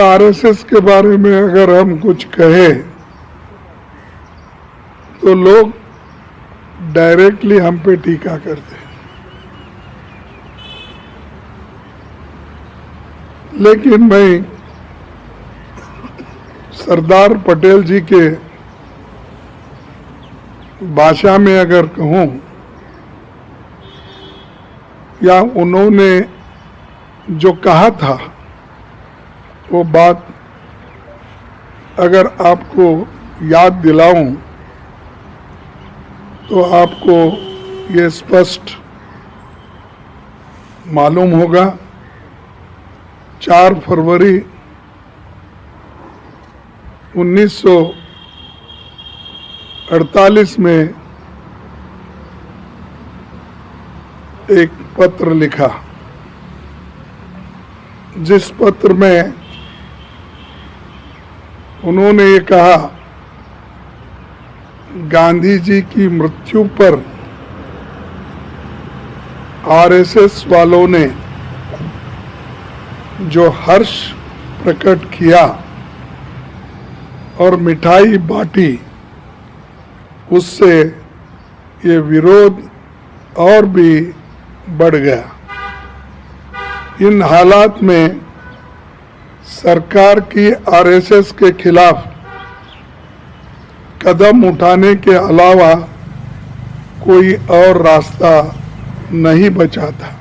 RSS के बारे में अगर हम कुछ कहें तो लोग डायरेक्टली हम पे टीका करते हैं, लेकिन मैं सरदार पटेल जी के भाषा में अगर कहूं या उन्होंने जो कहा था वो बात अगर आपको याद दिलाऊं तो आपको ये स्पष्ट मालूम होगा। 4 फरवरी 1948 में एक पत्र लिखा, जिस पत्र में उन्होंने ये कहा, गांधी जी की मृत्यु पर आरएसएस वालों ने जो हर्ष प्रकट किया और मिठाई बांटी, उससे ये विरोध और भी बढ़ गया। इन हालात में सरकार की आरएसएस के खिलाफ कदम उठाने के अलावा कोई और रास्ता नहीं बचा था।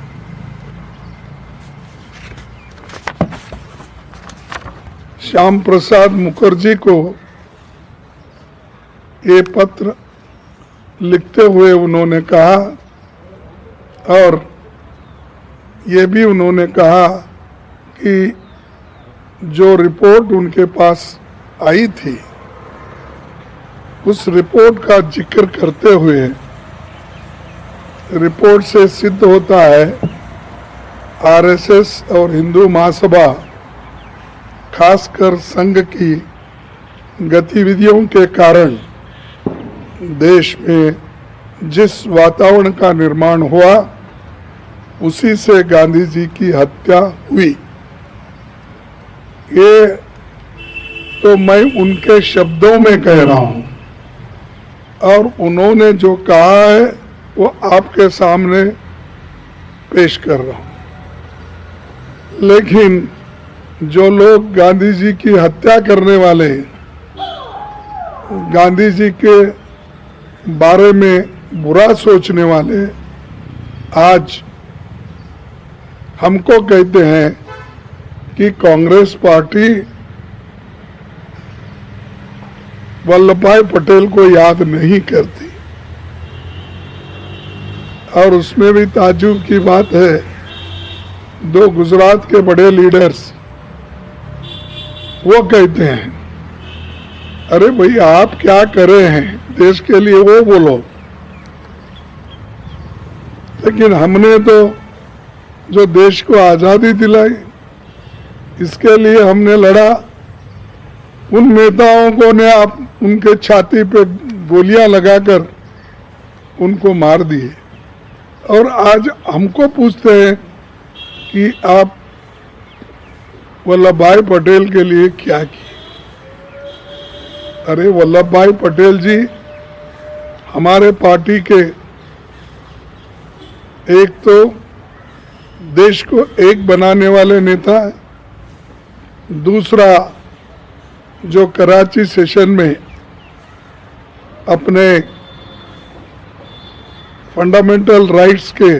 श्याम प्रसाद मुखर्जी को ये पत्र लिखते हुए उन्होंने कहा, और ये भी उन्होंने कहा कि जो रिपोर्ट उनके पास आई थी, उस रिपोर्ट का जिक्र करते हुए रिपोर्ट से सिद्ध होता है आरएसएस और हिंदू महासभा खासकर संघ की गतिविधियों के कारण देश में जिस वातावरण का निर्माण हुआ, उसी से गांधी जी की हत्या हुई। ये तो मैं उनके शब्दों में कह रहा हूं और उन्होंने जो कहा है वो आपके सामने पेश कर रहा हूं। लेकिन जो लोग गांधी जी की हत्या करने वाले, गांधी जी के बारे में बुरा सोचने वाले, आज हमको कहते हैं कि कांग्रेस पार्टी वल्लभ भाई पटेल को याद नहीं करती। और उसमें भी ताज्जुब की बात है, 2 गुजरात के बड़े लीडर्स वो कहते हैं, अरे भाई आप क्या कर रहे हैं देश के लिए, वो बोलो। लेकिन हमने तो जो देश को आजादी दिलाई, इसके लिए हमने लड़ा। उन नेताओं को ने आप उनके छाती पे गोलियां लगाकर उनको मार दिए, और आज हमको पूछते हैं कि आप वल्लभ भाई पटेल के लिए क्या किए। अरे वल्लभ भाई पटेल जी हमारे पार्टी के एक तो देश को एक बनाने वाले नेता है, दूसरा जो कराची सेशन में अपने फंडामेंटल राइट्स के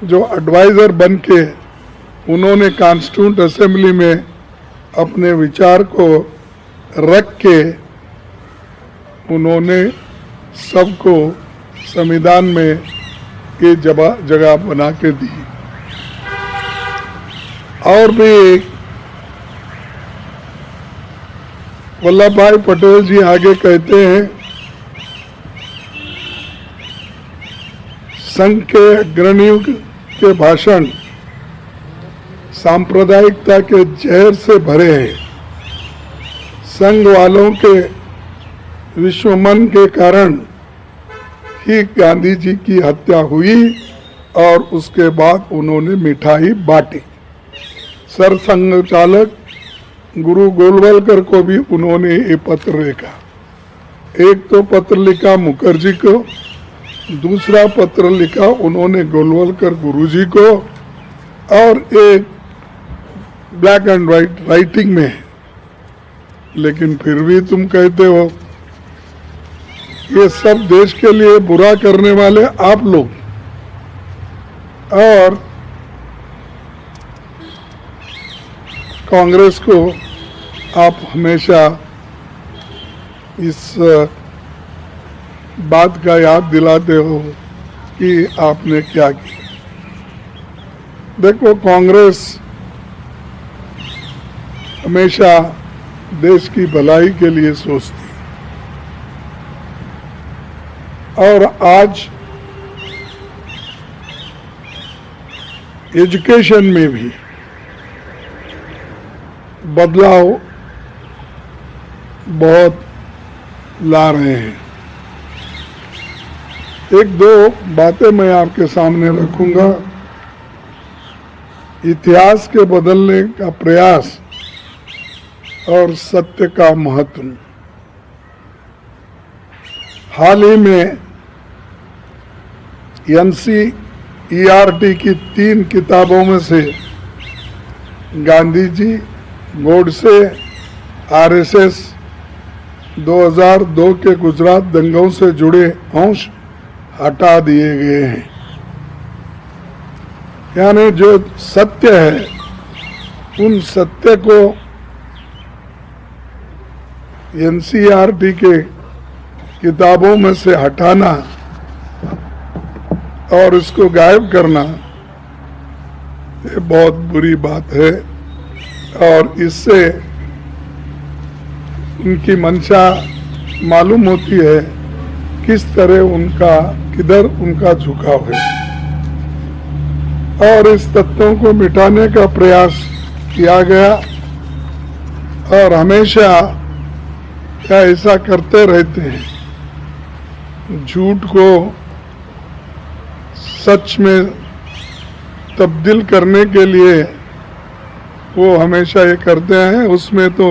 जो एडवाइजर बन के उन्होंने कॉन्स्टिट्यूंट असेंबली में अपने विचार को रख के उन्होंने सबको संविधान में ये जगह बना के दी। और भी वल्लभ भाई पटेल जी आगे कहते हैं, संघ के अग्रणियों के भाषण सांप्रदायिकता के जहर से भरे हैं। संघ वालों के विश्वमन के कारण ही गांधी जी की हत्या हुई और उसके बाद उन्होंने मिठाई बांटी। सरसंघचालक गुरु गोलवलकर को भी उन्होंने ये पत्र लिखा। एक तो पत्र लिखा मुखर्जी को, दूसरा पत्र लिखा उन्होंने गोलवलकर गुरुजी को, और एक ब्लैक एंड व्हाइट राइटिंग में है। लेकिन फिर भी तुम कहते हो ये सब देश के लिए बुरा करने वाले आप लोग, और कांग्रेस को आप हमेशा इस बात का याद दिलाते हो कि आपने क्या किया। देखो, कांग्रेस हमेशा देश की भलाई के लिए सोचती है, और आज एजुकेशन में भी बदलाव बहुत ला रहे हैं। एक दो बातें मैं आपके सामने रखूंगा। इतिहास के बदलने का प्रयास और सत्य का महत्व। हाल ही में NCERT की 3 किताबों में से गांधी जी, गोडसे, RSS 2002 के गुजरात दंगों से जुड़े अंश हटा दिए गए हैं। यानी जो सत्य है, उन सत्य को NCERT के किताबों में से हटाना और इसको गायब करना, ये बहुत बुरी बात है। और इससे उनकी मंशा मालूम होती है किस तरह किधर उनका झुकाव है। और इस तत्वों को मिटाने का प्रयास किया गया, और हमेशा क्या ऐसा करते रहते हैं। झूठ को सच में तब्दील करने के लिए वो हमेशा ये करते हैं। उसमें तो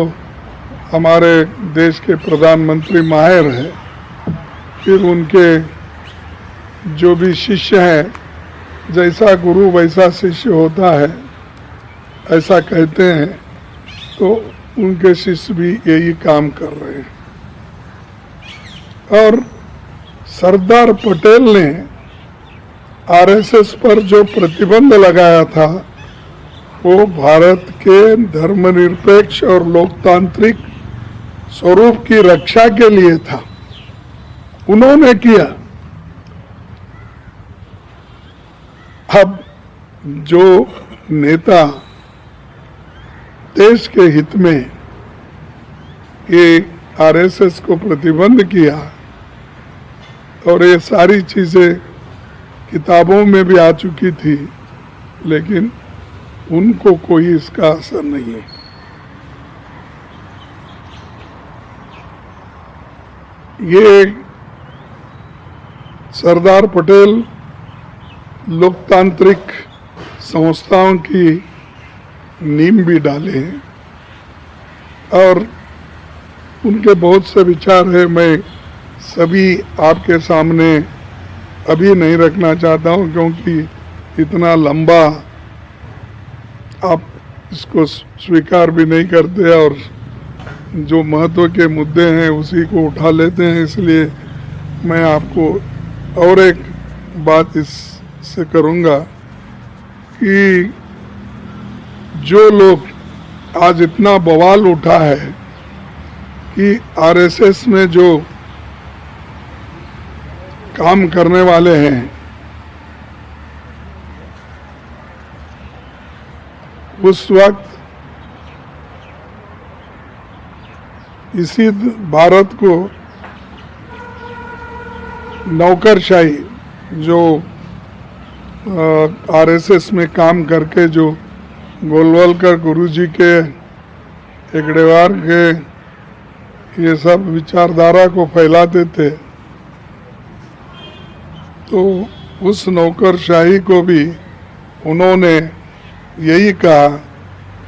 हमारे देश के प्रधानमंत्री माहिर हैं, फिर उनके जो भी शिष्य हैं, जैसा गुरु वैसा शिष्य होता है, ऐसा कहते हैं। तो उनके शिष्य भी यही काम कर रहे हैं। और सरदार पटेल ने RSS पर जो प्रतिबंध लगाया था, वो भारत के धर्मनिरपेक्ष और लोकतांत्रिक स्वरूप की रक्षा के लिए था। उन्होंने किया। अब जो नेता देश के हित में ये RSS को प्रतिबंध किया, और ये सारी चीजें किताबों में भी आ चुकी थी, लेकिन उनको कोई इसका असर नहीं है। ये सरदार पटेल लोकतांत्रिक संस्थाओं की नींव भी डाले हैं, और उनके बहुत से विचार है। मैं सभी आपके सामने अभी नहीं रखना चाहता हूँ, क्योंकि इतना लंबा आप इसको स्वीकार भी नहीं करते, और जो महत्व के मुद्दे हैं उसी को उठा लेते हैं। इसलिए मैं आपको और एक बात इससे करूँगा कि जो लोग आज इतना बवाल उठा है कि RSS में जो काम करने वाले हैं, उस वक्त इसी भारत को नौकरशाही, जो RSS में काम करके जो गोलवलकर गुरुजी के, हेगड़ेवार के, ये सब विचारधारा को फैलाते थे, तो उस नौकरशाही को भी उन्होंने यही कहा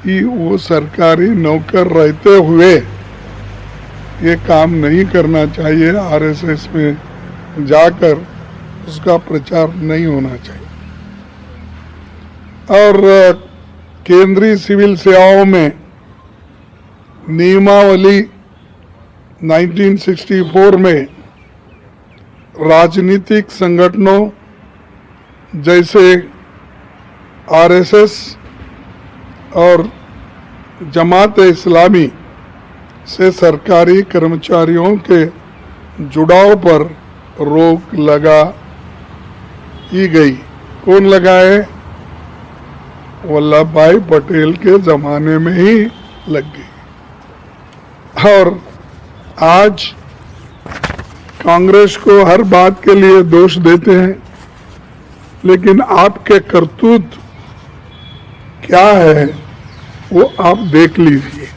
कि वो सरकारी नौकर रहते हुए ये काम नहीं करना चाहिए, आरएसएस में जाकर उसका प्रचार नहीं होना चाहिए। और केंद्रीय सिविल सेवाओं में नियमावली 1964 में राजनीतिक संगठनों जैसे आरएसएस और जमात इस्लामी से सरकारी कर्मचारियों के जुड़ाव पर रोक लगाई गई। कौन लगाए? वल्लभ भाई पटेल के जमाने में ही लग गई। और आज कांग्रेस को हर बात के लिए दोष देते हैं, लेकिन आपके करतूत क्या है वो आप देख लीजिए।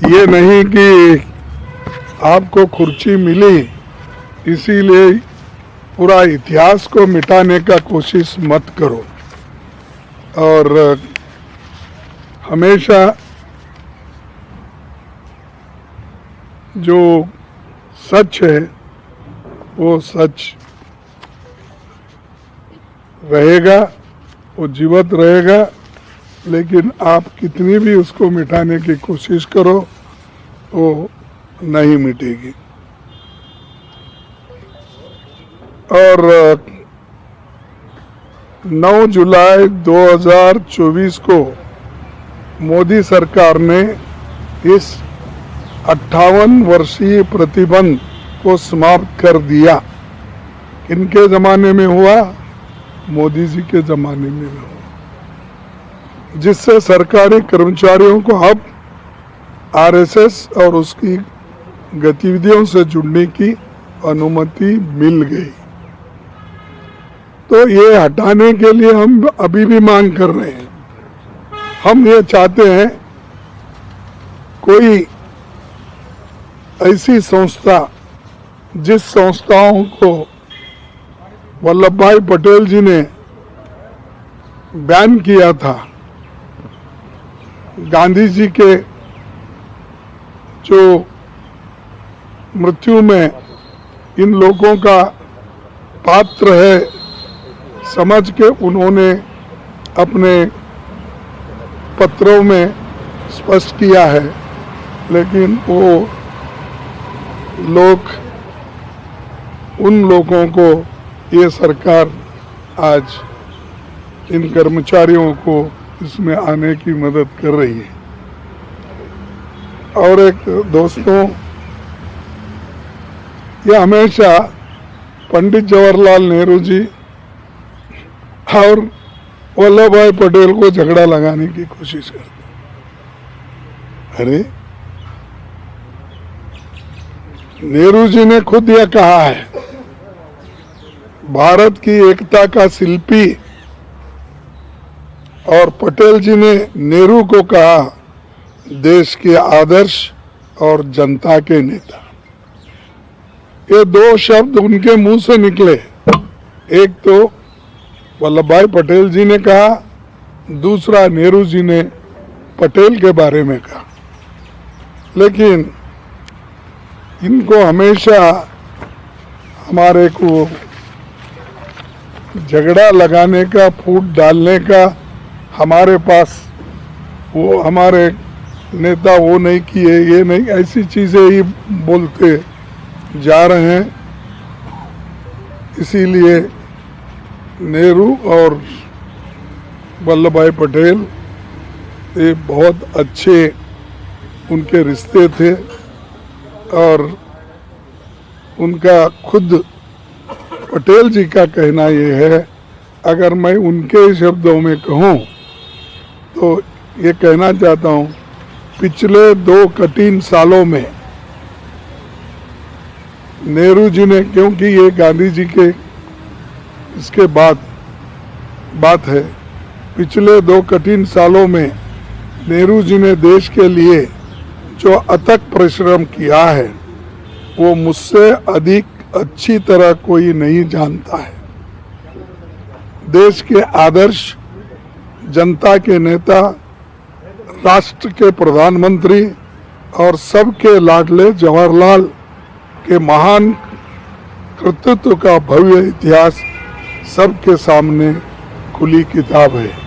ये नहीं कि आपको कुर्सी मिली इसीलिए पूरा इतिहास को मिटाने का कोशिश मत करो। और हमेशा जो सच है वो सच रहेगा, वो जीवित रहेगा, लेकिन आप कितनी भी उसको मिटाने की कोशिश करो वो नहीं मिटेगी। और 9 जुलाई 2024 को मोदी सरकार ने इस 58 वर्षीय प्रतिबंध को समाप्त कर दिया। किनके ज़माने में हुआ? मोदी जी के ज़माने में हुआ, जिससे सरकारी कर्मचारियों को अब आरएसएस और उसकी गतिविधियों से जुड़ने की अनुमति मिल गई। तो ये हटाने के लिए हम अभी भी मांग कर रहे हैं। हम ये चाहते हैं कोई ऐसी संस्था जिस संस्थाओं को वल्लभ भाई पटेल जी ने बैन किया था, गांधी जी के जो मृत्यु में इन लोगों का पात्र है समझ के उन्होंने अपने पत्रों में स्पष्ट किया है, लेकिन वो लोग उन लोगों को ये सरकार आज इन कर्मचारियों को इसमें आने की मदद कर रही है। और एक दोस्तों, ये हमेशा पंडित जवाहरलाल नेहरू जी और वल्लभ भाई पटेल को झगड़ा लगाने की कोशिश करते। अरे नेहरू जी ने खुद यह कहा है, भारत की एकता का शिल्पी, और पटेल जी ने नेहरू को कहा देश के आदर्श और जनता के नेता। ये दो शब्द उनके मुंह से निकले। एक तो वल्लभ भाई पटेल जी ने कहा, दूसरा नेहरू जी ने पटेल के बारे में कहा। लेकिन इनको हमेशा हमारे को झगड़ा लगाने का, फूट डालने का, हमारे पास वो हमारे नेता वो नहीं किए, ये नहीं, ऐसी चीज़ें ही बोलते जा रहे हैं। इसीलिए नेहरू और वल्लभ भाई पटेल ये बहुत अच्छे उनके रिश्ते थे। और उनका खुद पटेल जी का कहना ये है, अगर मैं उनके शब्दों में कहूँ तो ये कहना चाहता हूँ, पिछले 2 कठिन सालों में नेहरू जी ने, क्योंकि ये गांधी जी के इसके बाद बात है, पिछले 2 कठिन सालों में नेहरू जी ने देश के लिए जो अथक परिश्रम किया है वो मुझसे अधिक अच्छी तरह कोई नहीं जानता है। देश के आदर्श, जनता के नेता राष्ट्र के प्रधानमंत्री और सबके लाडले जवाहरलाल के महान कृतित्व का भव्य इतिहास सबके सामने खुली किताब है।